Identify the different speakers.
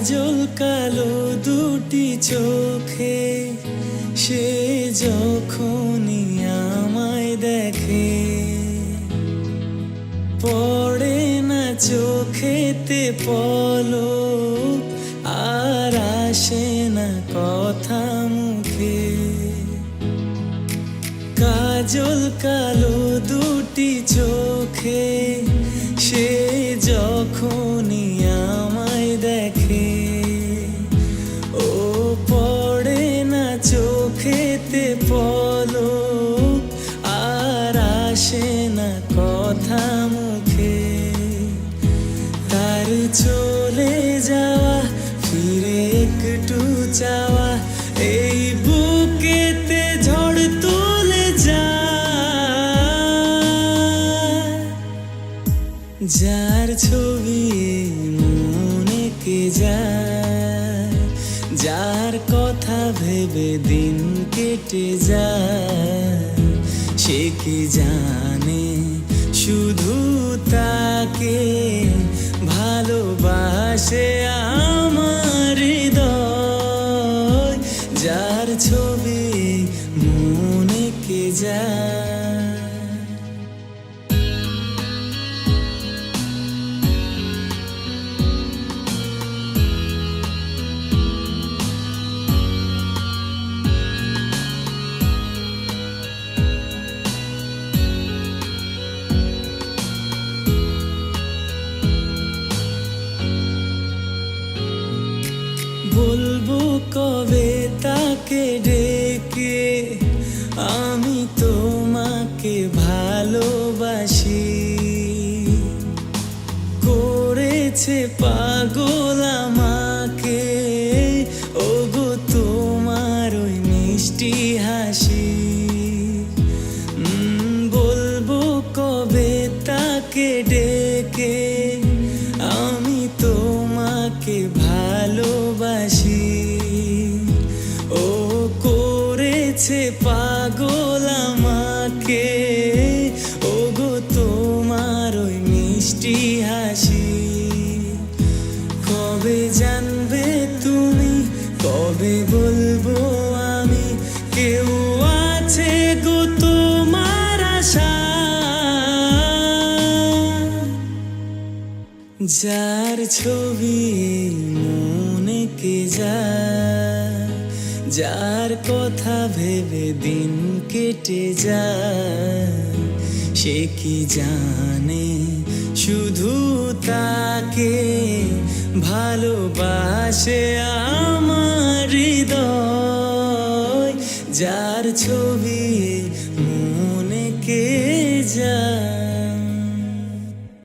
Speaker 1: কাজল কালো দুটি চোখে সে যখনই আমায় দেখে, পড়ে না চোখেতে পলক আর আসে না কথা মুখে। কাজল কালো দুটি চোখে সে যখনই আমায় দেখে, ও পড়ে না চোখেতে পলক আর আসে না কথা মুখে। তার চলে যাওয়া ফিরে একটু চাওয়া এই বুকেতে ঝড় তুলে যায়। যার ছবি মনে কে যায়, যার কথা ভেবে দিন কেটে যায়, সে কি জানে শুধু তাকে ভালোবাসে আমার হৃদয়। যার ছবি মনে কে যায়। বলবো কবে তাকে ডেকে আমি তোমাকে ভালোবাসি, করেছে পাগল আমাকে ওগো তোমার ওই মিষ্টি হাসি। বলবো কবে তাকে ডেকে আমি তোমাকে ভালোবাসি, ও করেছে পাগল আমাকে ওগো তোমার ওই মিষ্টি হাসি। কবে জানবে তুমি, কবে বলবো আমি, কেউ আছে গো তোমার আশা। যার ছবি মনে কে যায়, যার কথা ভেবে দিন কেটে যায়, সে কি জানে শুধু তাকে ভালোবাসে আমার হৃদয়। যার ছবি মনে কে যায়।